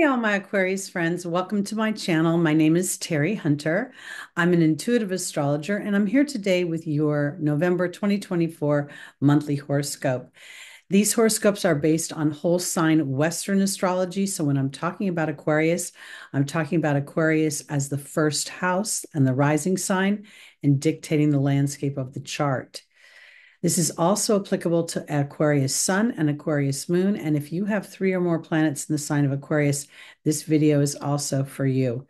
all my Aquarius friends. Welcome to my channel. My name is Teri Hunter. I'm an intuitive astrologer, and I'm here today with your November 2024 monthly horoscope. These horoscopes are based on whole sign Western astrology. So when I'm talking about Aquarius, I'm talking about Aquarius as the first house and the rising sign and dictating the landscape of the chart. This is also applicable to Aquarius Sun and Aquarius Moon. And if you have 3 or more planets in the sign of Aquarius, this video is also for you.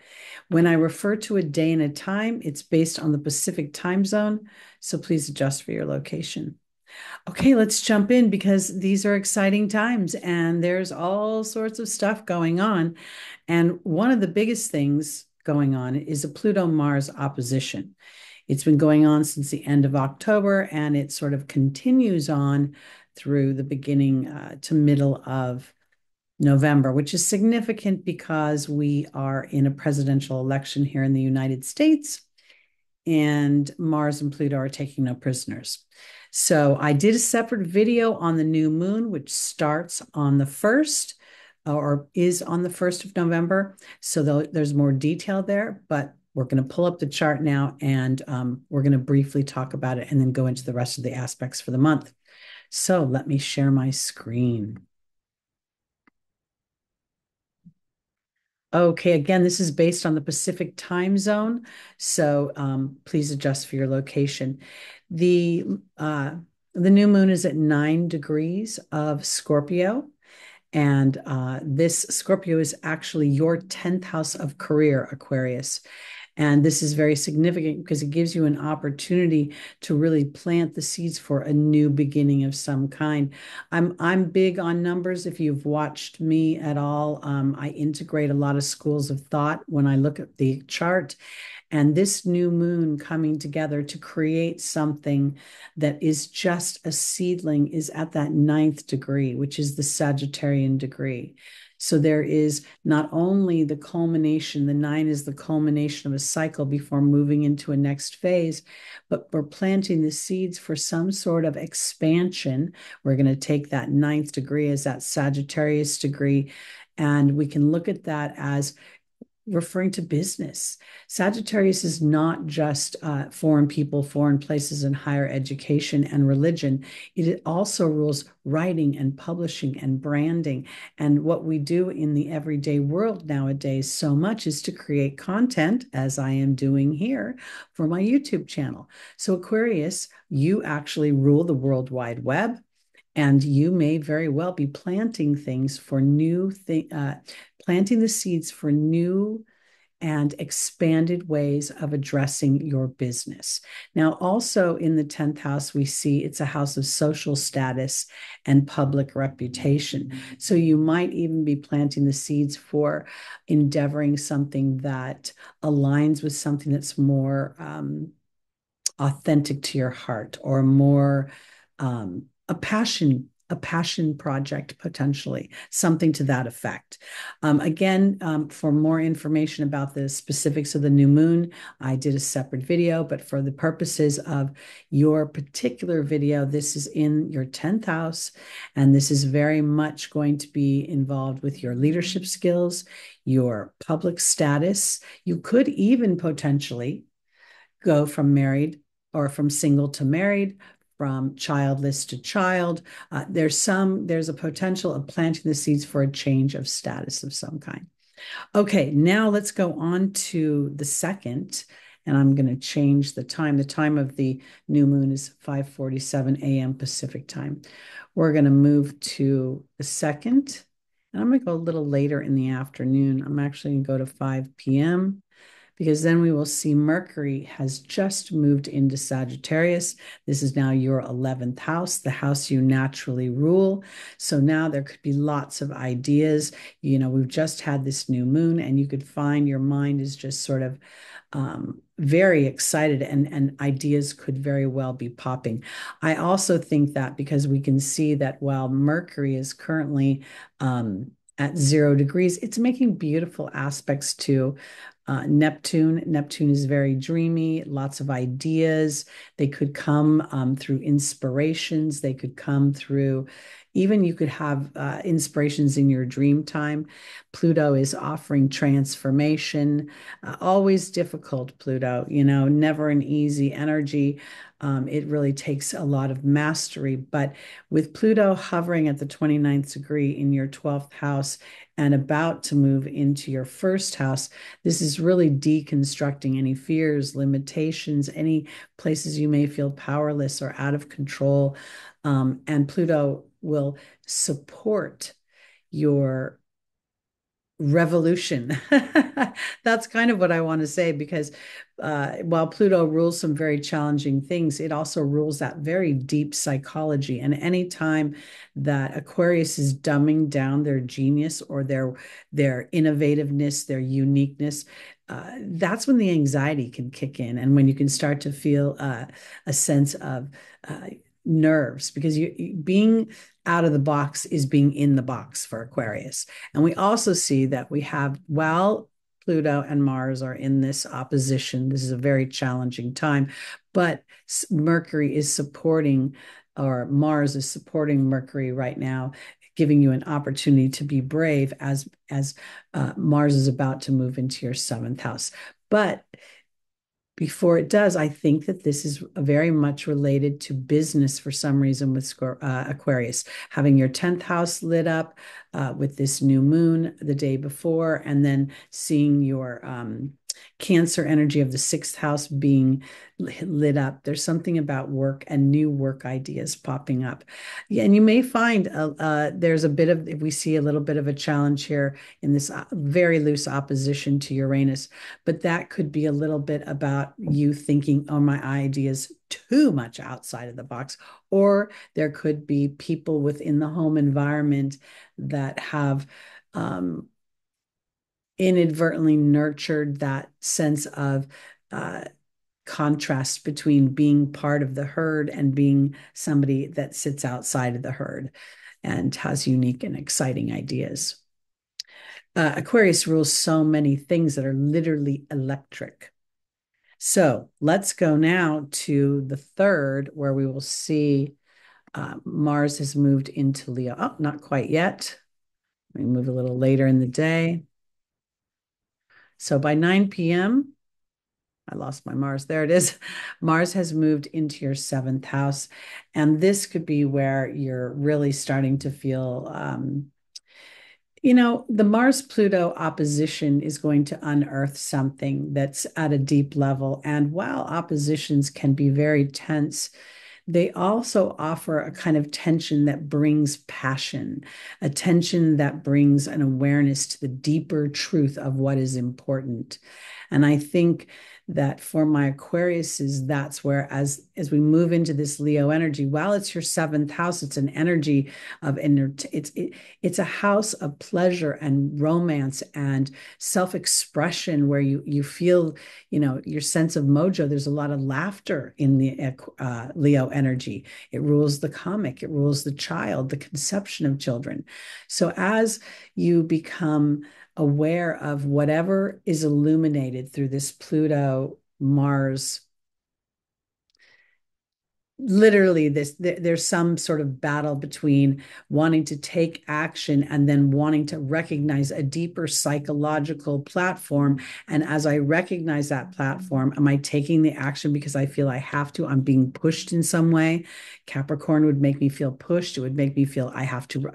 When I refer to a day and a time, it's based on the Pacific time zone. So please adjust for your location. Okay, let's jump in because these are exciting times and there's all sorts of stuff going on. And one of the biggest things going on is a Pluto-Mars opposition. It's been going on since the end of October, and it sort of continues on through the beginning to middle of November, which is significant because we are in a presidential election here in the United States, and Mars and Pluto are taking no prisoners. So I did a separate video on the new moon, which starts on the 1st or is on the 1st of November. So there's more detail there, but we're going to pull up the chart now and we're going to briefly talk about it and then go into the rest of the aspects for the month. So let me share my screen. Okay, again, this is based on the Pacific time zone, so please adjust for your location. The the new moon is at 9 degrees of Scorpio, and this Scorpio is actually your 10th house of career, Aquarius. And this is very significant because it gives you an opportunity to really plant the seeds for a new beginning of some kind. I'm big on numbers. If you've watched me at all, I integrate a lot of schools of thought when I look at the chart. And this new moon coming together to create something that is just a seedling is at that 9th degree, which is the Sagittarian degree. So there is not only the culmination, the 9 is the culmination of a cycle before moving into a next phase, but we're planting the seeds for some sort of expansion. We're going to take that 9th degree as that Sagittarius degree, and we can look at that as referring to business. Sagittarius is not just foreign people, foreign places, and higher education and religion. It also rules writing and publishing and branding. And what we do in the everyday world nowadays so much is to create content, as I am doing here for my YouTube channel. So Aquarius, you actually rule the World Wide Web. And you may very well be planting things for planting the seeds for new and expanded ways of addressing your business. Now, also in the 10th house, we see it's a house of social status and public reputation. So you might even be planting the seeds for endeavoring something that aligns with something that's more authentic to your heart or more a passion project, potentially, something to that effect. Again, for more information about the specifics of the new moon, I did a separate video, but for the purposes of your particular video, this is in your 10th house, and this is very much going to be involved with your leadership skills, your public status. You could even potentially go from married or from single to married, from childless to child. There's a potential of planting the seeds for a change of status of some kind. Okay, now let's go on to the second, and I'm going to change the time. The time of the new moon is 5:47 a.m. Pacific time. We're going to move to the second, and I'm going to go a little later in the afternoon. I'm actually going to go to 5 p.m. because then we will see Mercury has just moved into Sagittarius. This is now your 11th house, the house you naturally rule. So now there could be lots of ideas. We've just had this new moon, and you could find your mind is just sort of very excited, and ideas could very well be popping. I also think that because we can see that while Mercury is currently at 0 degrees, it's making beautiful aspects to Neptune. Neptune is very dreamy, lots of ideas. They could come through inspirations. They could come through, even you could have inspirations in your dream time. Pluto is offering transformation. Always difficult, Pluto, never an easy energy. It really takes a lot of mastery. But with Pluto hovering at the 29th degree in your 12th house and about to move into your first house, this is really deconstructing any fears, limitations, any places you may feel powerless or out of control. And Pluto will support your revolution. That's kind of what I want to say, because while Pluto rules some very challenging things, it also rules that very deep psychology. And anytime that Aquarius is dumbing down their genius or their innovativeness, their uniqueness, that's when the anxiety can kick in, and when you can start to feel a sense of nerves, because being out of the box is being in the box for Aquarius. And we also see that we have, while Pluto and Mars are in this opposition, this is a very challenging time, but Mercury is supporting, or Mars is supporting Mercury right now, giving you an opportunity to be brave as Mars is about to move into your seventh house. But before it does, I think that this is very much related to business for some reason with Aquarius. Having your 10th house lit up with this new moon the day before, and then seeing your Cancer energy of the 6th house being lit up. There's something about work and new work ideas popping up. Yeah, and you may find there's a bit of, if we see a little bit of a challenge here in this very loose opposition to Uranus, but that could be a little bit about you thinking, oh, my ideas too much outside of the box. Or there could be people within the home environment that have inadvertently nurtured that sense of contrast between being part of the herd and being somebody that sits outside of the herd and has unique and exciting ideas. Aquarius rules so many things that are literally electric. So let's go now to the third, where we will see Mars has moved into Leo. Oh, not quite yet. Let me move a little later in the day. So by 9 p.m., I lost my Mars. There it is. Mars has moved into your 7th house. And this could be where you're really starting to feel, the Mars-Pluto opposition is going to unearth something that's at a deep level. And while oppositions can be very tense, they also offer a kind of tension that brings passion, a tension that brings an awareness to the deeper truth of what is important. And I think that for my Aquariuses, that's where, as we move into this Leo energy, while it's your 7th house, it's an energy of it's a house of pleasure and romance and self-expression, where you feel, your sense of mojo. There's a lot of laughter in the Leo energy. It rules the comic, it rules the child, the conception of children. So as you become aware of whatever is illuminated through this Pluto Mars, literally there's some sort of battle between wanting to take action and then wanting to recognize a deeper psychological platform. And as I recognize that platform, am I taking the action because I feel I have to? I'm being pushed in some way. Capricorn would make me feel pushed. It would make me feel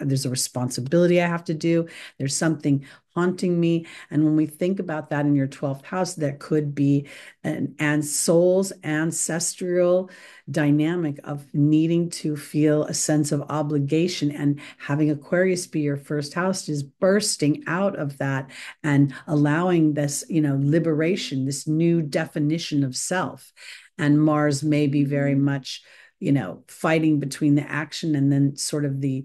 there's a responsibility I have to do. There's something haunting me. And when we think about that in your 12th house, there could be an soul's ancestral dynamic of needing to feel a sense of obligation, and having Aquarius be your first house is bursting out of that and allowing this, liberation, this new definition of self. And Mars may be very much, fighting between the action and then sort of the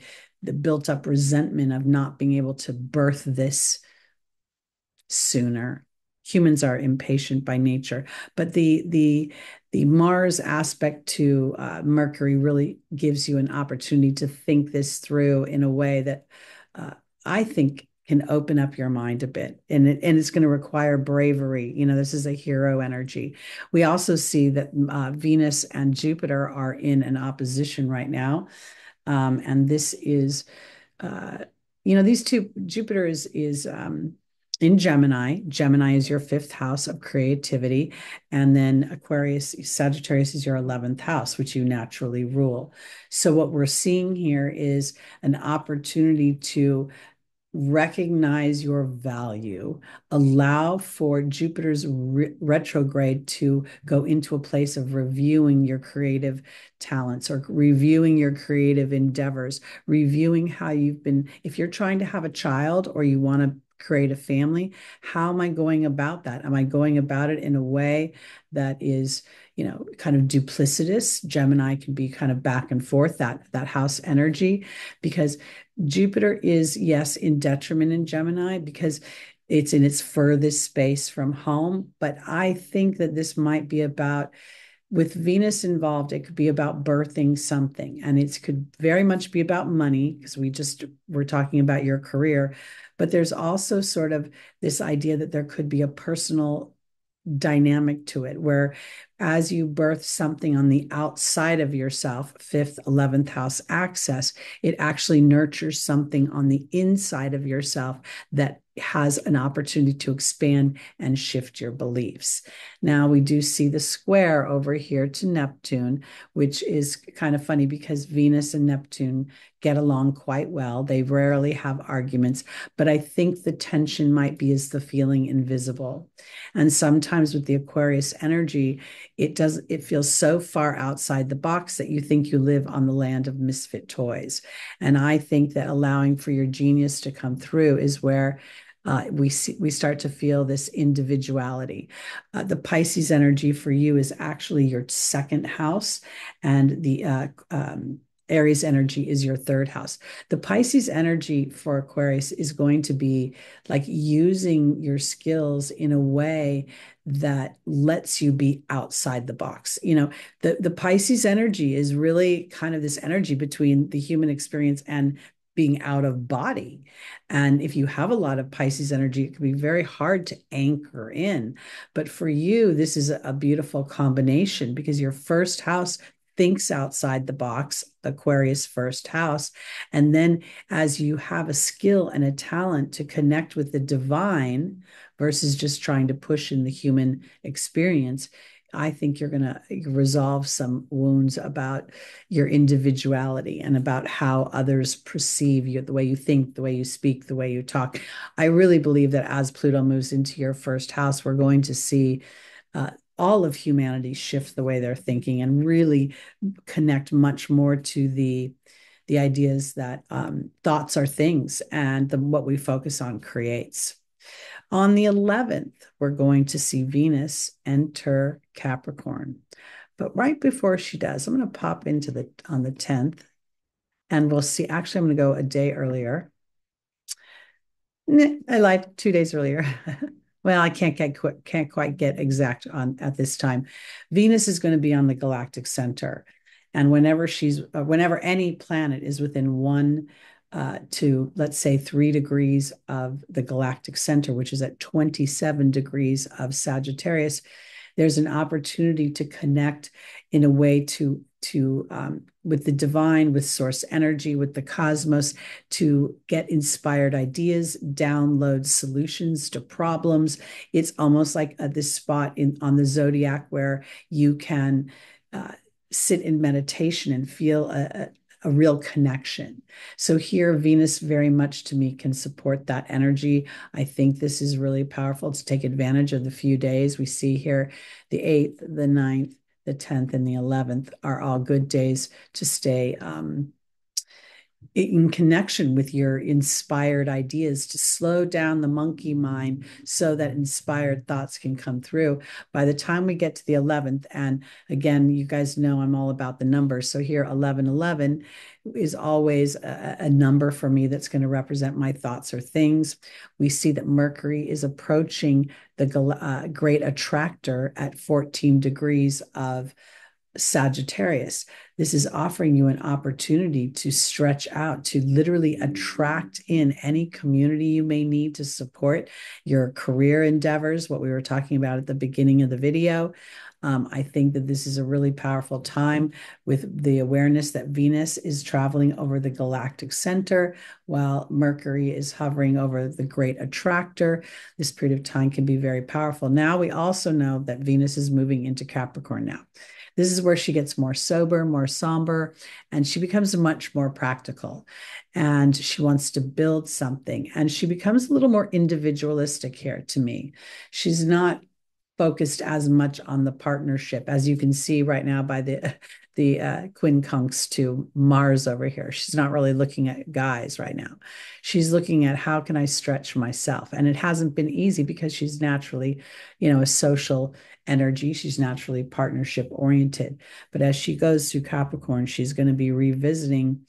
built up resentment of not being able to birth this sooner. Humans are impatient by nature, but the Mars aspect to Mercury really gives you an opportunity to think this through in a way that I think can open up your mind a bit, and it's going to require bravery. This is a hero energy. We also see that Venus and Jupiter are in an opposition right now, and this is these two. Jupiter is in Gemini. Gemini is your fifth house of creativity, and then Aquarius, Sagittarius is your 11th house, which you naturally rule. So what we're seeing here is an opportunity to recognize your value, allow for Jupiter's retrograde to go into a place of reviewing your creative talents or reviewing your creative endeavors, reviewing how you've been. If you're trying to have a child or you want to create a family, how am I going about that? Am I going about it in a way that is, kind of duplicitous? Gemini can be kind of back and forth, that house energy, because Jupiter is, yes, in detriment in Gemini because it's in its furthest space from home. But I think that this might be about, with Venus involved, it could be about birthing something. And it could very much be about money because we're talking about your career. But there's also sort of this idea that there could be a personal dynamic to it, where as you birth something on the outside of yourself, fifth, 11th house access, it actually nurtures something on the inside of yourself that has an opportunity to expand and shift your beliefs. Now, we do see the square over here to Neptune, which is kind of funny because Venus and Neptune get along quite well. They rarely have arguments, but I think the tension might be is the feeling invisible. And sometimes with the Aquarius energy, it feels so far outside the box that you think you live on the land of misfit toys. And I think that allowing for your genius to come through is where we start to feel this individuality. The Pisces energy for you is actually your second house, and the Aries energy is your third house. The Pisces energy for Aquarius is going to be like using your skills in a way that lets you be outside the box. The Pisces energy is really kind of this energy between the human experience and being out of body. And if you have a lot of Pisces energy, it can be very hard to anchor in. But for you, this is a beautiful combination because your first house thinks outside the box, Aquarius first house. And then as you have a skill and a talent to connect with the divine versus just trying to push in the human experience, I think you're going to resolve some wounds about your individuality and about how others perceive you, the way you think, the way you speak, the way you talk. I really believe that as Pluto moves into your first house, we're going to see all of humanity shift the way they're thinking and really connect much more to the ideas that thoughts are things and what we focus on creates. On the 11th, we're going to see Venus enter Capricorn. But right before she does, I'm going to pop into on the 10th, and we'll see. Actually, I'm going to go a day earlier. I lied 2 days earlier. Well, I can't quite get exact on at this time. Venus is going to be on the galactic center, and whenever any planet is within 1 to, let's say, 3 degrees of the galactic center, which is at 27 degrees of Sagittarius, there's an opportunity to connect in a way to with the divine, with source energy, with the cosmos, to get inspired ideas, download solutions to problems. It's almost like this spot on the Zodiac where you can sit in meditation and feel a real connection. So here, Venus very much to me can support that energy. I think this is really powerful to take advantage of the few days we see here. The 8th, the 9th, the 10th, and the 11th are all good days to stay in connection with your inspired ideas, to slow down the monkey mind so that inspired thoughts can come through. By the time we get to the 11th, and again, you guys know I'm all about the numbers. So here, 1111 is always a number for me that's going to represent my thoughts or things. We see that Mercury is approaching the great attractor at 14 degrees of Sagittarius. This is offering you an opportunity to stretch out, to literally attract in any community you may need to support your career endeavors, what we were talking about at the beginning of the video. I think that this is a really powerful time with the awareness that Venus is traveling over the galactic center while Mercury is hovering over the great attractor. This period of time can be very powerful. Now we also know that Venus is moving into Capricorn now. This is where she gets more sober, more somber, and she becomes much more practical. And she wants to build something. And she becomes a little more individualistic here to me. She's not focused as much on the partnership, as you can see right now by the quincunx to Mars over here. She's not really looking at guys right now. She's looking at how can I stretch myself, and it hasn't been easy because she's naturally, a social energy. She's naturally partnership oriented, but as she goes through Capricorn, she's going to be revisiting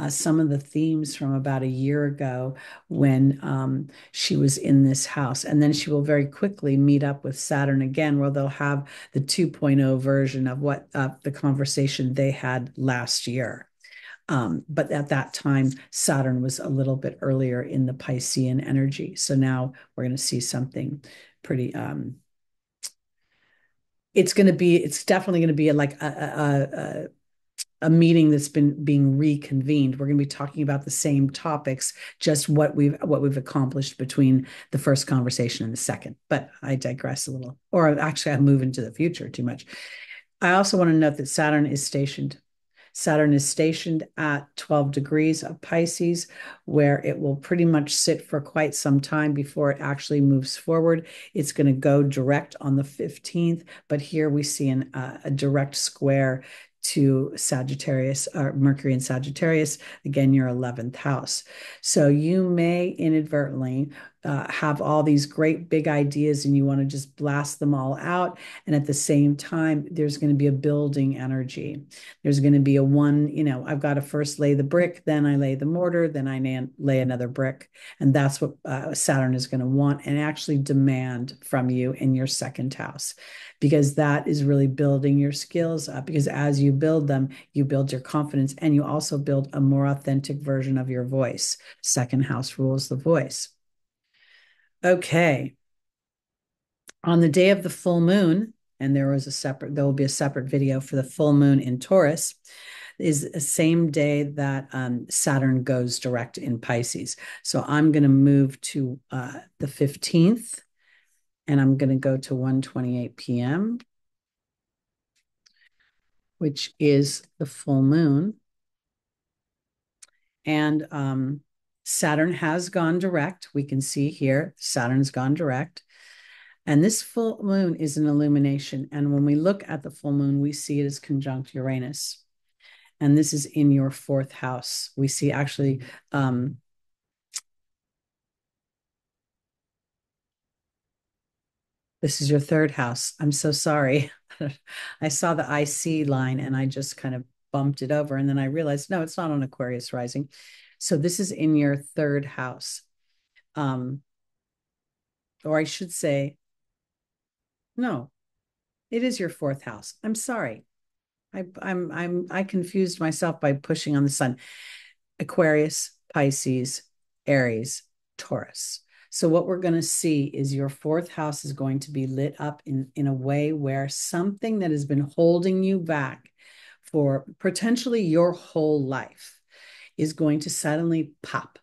some of the themes from about a year ago when she was in this house. And then she will very quickly meet up with Saturn again, where they'll have the 2.0 version of what the conversation they had last year. But at that time, Saturn was a little bit earlier in the Piscean energy. So now we're going to see something pretty it's definitely going to be like a meeting that's been being reconvened. We're going to be talking about the same topics, just what we've accomplished between the first conversation and the second. But I digress a little, or actually I move into the future too much. I also want to note that Saturn is stationed at 12 degrees of Pisces, where it will pretty much sit for quite some time before it actually moves forward. It's going to go direct on the 15th, but here we see a direct square to Sagittarius, or Mercury in Sagittarius, again, your 11th house. So you may inadvertently have all these great big ideas and you want to just blast them all out. And at the same time, there's going to be a building energy. There's going to be a one, I've got to first lay the brick, then I lay the mortar, then I lay another brick. And that's what Saturn is going to want and actually demand from you in your second house, because that is really building your skills up. Because as you build them, you build your confidence and you also build a more authentic version of your voice. Second house rules the voice. Okay. On the day of the full moon, and there will be a separate video for the full moon in Taurus, is the same day that Saturn goes direct in Pisces. So I'm going to move to the 15th, and I'm going to go to 1:28 p.m., which is the full moon. And Saturn has gone direct. We can see here, Saturn's gone direct. And this full moon is an illumination. And when we look at the full moon, we see it as conjunct Uranus. And this is in your fourth house. We see actually this is your third house. I'm so sorry. I saw the IC line and I just kind of bumped it over. And then I realized, no, it's not on Aquarius rising. So this is in your third house. Or I should say, no, it is your fourth house. I'm sorry. I confused myself by pushing on the sun. Aquarius, Pisces, Aries, Taurus. So what we're going to see is your fourth house is going to be lit up in a way where something that has been holding you back for potentially your whole life is going to suddenly pop.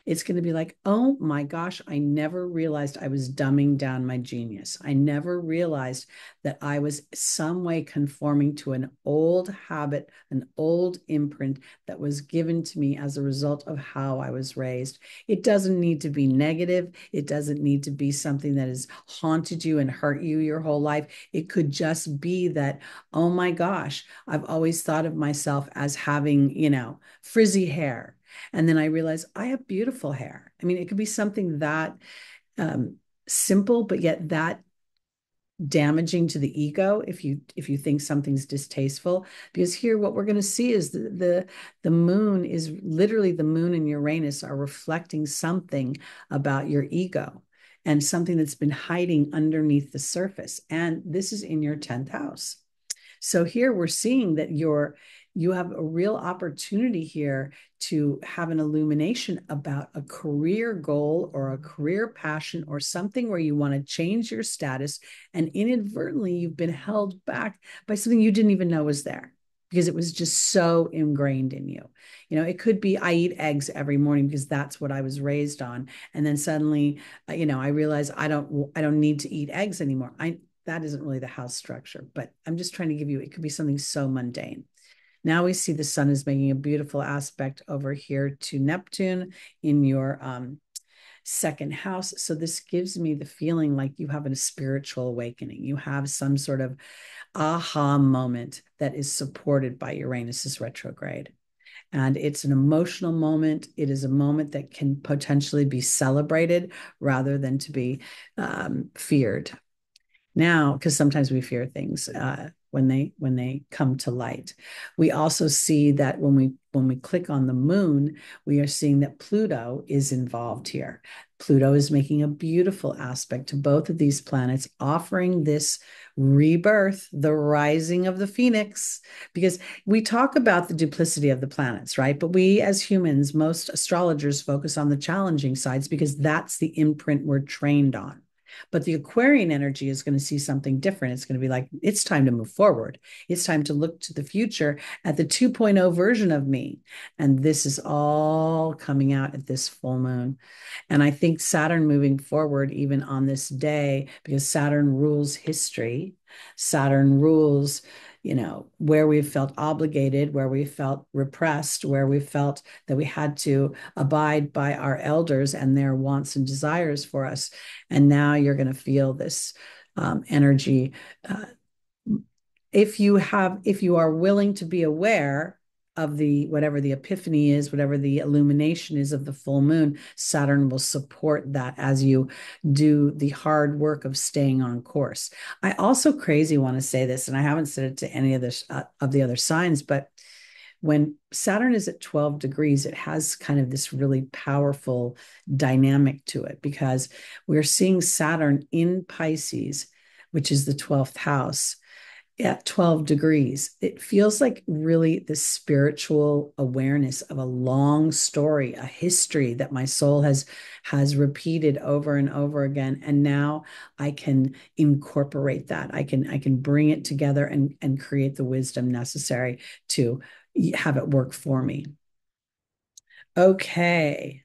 It's going to be like, oh my gosh, I never realized I was dumbing down my genius. I never realized that I was some way conforming to an old habit, an old imprint that was given to me as a result of how I was raised. It doesn't need to be negative. It doesn't need to be something that has haunted you and hurt you your whole life. It could just be that, oh my gosh, I've always thought of myself as having, frizzy hair. And then I realized I have beautiful hair. I mean, it could be something that simple, but yet that damaging to the ego if you think something's distasteful. Because here what we're going to see is the moon is literally, the moon and Uranus are reflecting something about your ego and something that's been hiding underneath the surface. And this is in your 10th house. So here we're seeing that you have a real opportunity here to have an illumination about a career goal or a career passion or something where you want to change your status, and inadvertently you've been held back by something you didn't even know was there because it was just so ingrained in you. It could be I eat eggs every morning because that's what I was raised on, and then suddenly, I realize I don't need to eat eggs anymore. That isn't really the house structure, but I'm just trying to give you, it could be something so mundane. Now we see the sun is making a beautiful aspect over here to Neptune in your second house. So this gives me the feeling like you have a spiritual awakening. You have some sort of aha moment that is supported by Uranus's retrograde. And it's an emotional moment. It is a moment that can potentially be celebrated rather than to be feared. Now, because sometimes we fear things when they come to light. We also see that when we click on the moon, we are seeing that Pluto is involved here. Pluto is making a beautiful aspect to both of these planets, offering this rebirth, the rising of the phoenix, because we talk about the duplicity of the planets, right? But we as humans, most astrologers focus on the challenging sides because that's the imprint we're trained on. But the Aquarian energy is going to see something different. It's going to be like, it's time to move forward. It's time to look to the future at the 2.0 version of me. And this is all coming out at this full moon. And I think Saturn moving forward, even on this day, because Saturn rules history, Saturn rules where we felt obligated, where we felt repressed, where we felt that we had to abide by our elders and their wants and desires for us. And now you're going to feel this energy. If you are willing to be aware of the whatever the epiphany is, whatever the illumination is of the full moon, Saturn will support that as you do the hard work of staying on course. I also crazy want to say this, and I haven't said it to any of the other signs, but when Saturn is at 12 degrees, it has kind of this really powerful dynamic to it because we're seeing Saturn in Pisces, which is the 12th house, at 12 degrees. It feels like really the spiritual awareness of a long story, a history that my soul has repeated over and over again. And now I can incorporate that. I can bring it together and create the wisdom necessary to have it work for me. Okay.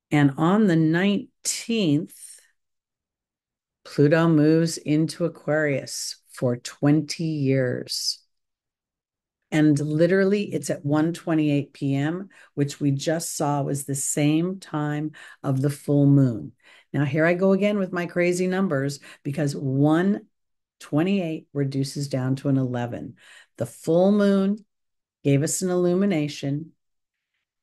And on the 19th, Pluto moves into Aquarius for 20 years. And literally, it's at 1:28 p.m., which we just saw was the same time of the full moon. Now, here I go again with my crazy numbers because 1:28 reduces down to an 11. The full moon gave us an illumination.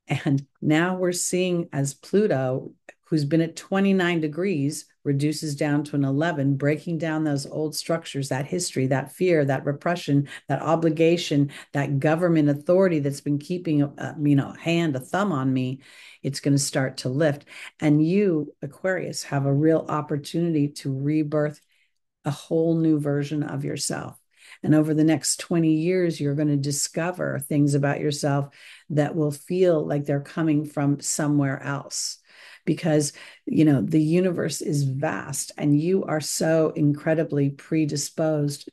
And now we're seeing as Pluto, who's been at 29 degrees, reduces down to an 11, breaking down those old structures, that history, that fear, that repression, that obligation, that government authority that's been keeping a hand, a thumb on me. It's going to start to lift. And you, Aquarius, have a real opportunity to rebirth a whole new version of yourself. And over the next 20 years, you're going to discover things about yourself that will feel like they're coming from somewhere else. Because, the universe is vast and you are so incredibly predisposed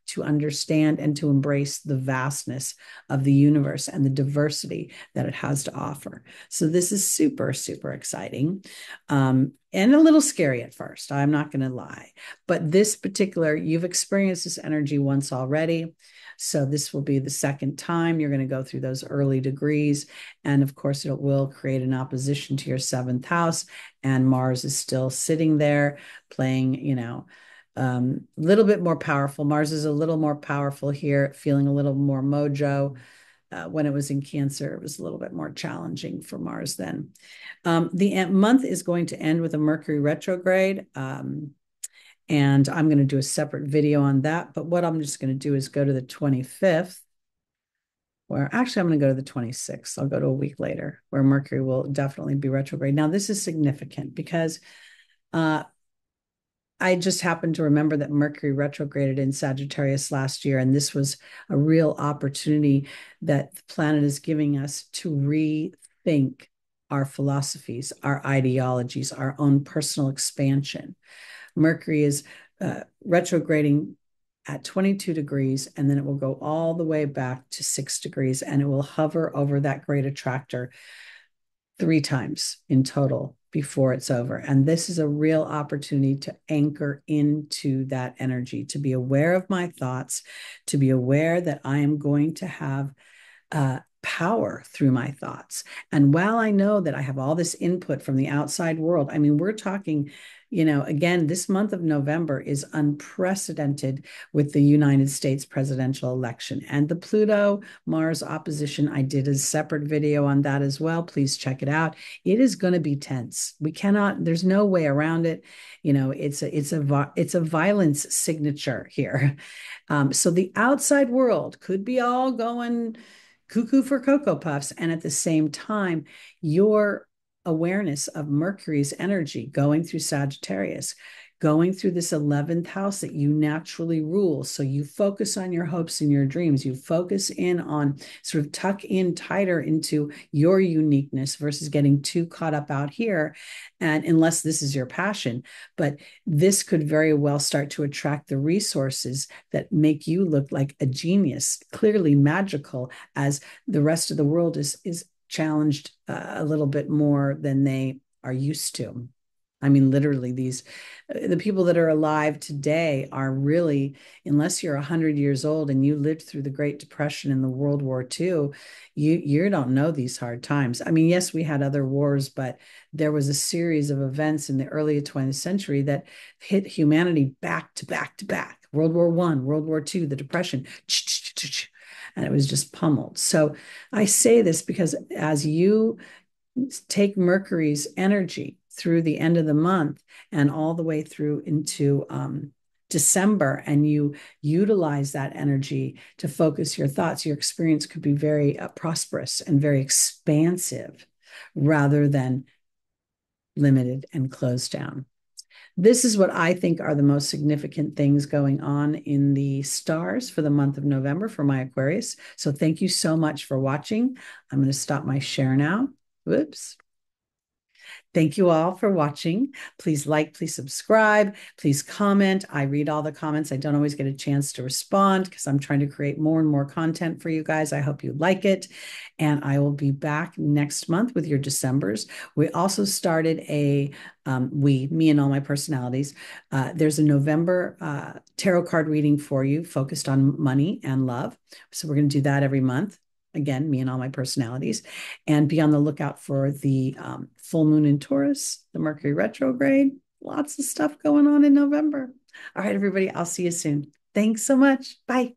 to understand and to embrace the vastness of the universe and the diversity that it has to offer. So this is super, super exciting. And a little scary at first, I'm not going to lie. But this particular, you've experienced this energy once already. So this will be the second time you're going to go through those early degrees. And of course, it will create an opposition to your seventh house. And Mars is still sitting there playing, a little bit more powerful. Mars is a little more powerful here, feeling a little more mojo. When it was in Cancer, it was a little bit more challenging for Mars then. The month is going to end with a Mercury retrograde. And I'm going to do a separate video on that. But what I'm just going to do is go to the 25th, where actually I'm going to go to the 26th. I'll go to a week later, where Mercury will definitely be retrograde. Now, this is significant because I just happened to remember that Mercury retrograded in Sagittarius last year, and this was a real opportunity that the planet is giving us to rethink our philosophies, our ideologies, our own personal expansion. Mercury is retrograding at 22 degrees, and then it will go all the way back to 6 degrees, and it will hover over that great attractor 3 times in total before it's over. And this is a real opportunity to anchor into that energy, to be aware of my thoughts, to be aware that I am going to have power through my thoughts. And while I know that I have all this input from the outside world, I mean, we're talking, again, this month of November is unprecedented with the United States presidential election and the Pluto Mars opposition. I did a separate video on that as well. Please check it out. It is going to be tense. There's no way around it. It's a violence signature here. So the outside world could be all going cuckoo for Cocoa Puffs. And at the same time, your awareness of Mercury's energy going through Sagittarius, going through this 11th house that you naturally rule. So you focus on your hopes and your dreams. You focus in on sort of tuck in tighter into your uniqueness versus getting too caught up out here. And unless this is your passion, but this could very well start to attract the resources that make you look like a genius, clearly magical, as the rest of the world is challenged a little bit more than they are used to. I mean, literally, the people that are alive today are really, unless you're 100 years old and you lived through the Great Depression and the World War II, you don't know these hard times. I mean, yes, we had other wars, but there was a series of events in the early 20th century that hit humanity back to back to back. World War I, World War II, the Depression, and it was just pummeled. So I say this because as you take Mercury's energy through the end of the month and all the way through into December, and you utilize that energy to focus your thoughts, your experience could be very prosperous and very expansive rather than limited and closed down. This is what I think are the most significant things going on in the stars for the month of November for my Aquarius. So thank you so much for watching. I'm going to stop my share now. Whoops. Thank you all for watching. Please like, please subscribe, please comment. I read all the comments. I don't always get a chance to respond because I'm trying to create more and more content for you guys. I hope you like it. And I will be back next month with your Decembers. We also started me and all my personalities. There's a November tarot card reading for you focused on money and love. So we're going to do that every month. Again, me and all my personalities, and be on the lookout for the full moon in Taurus, the Mercury retrograde. Lots of stuff going on in November. All right, everybody, I'll see you soon. Thanks so much. Bye.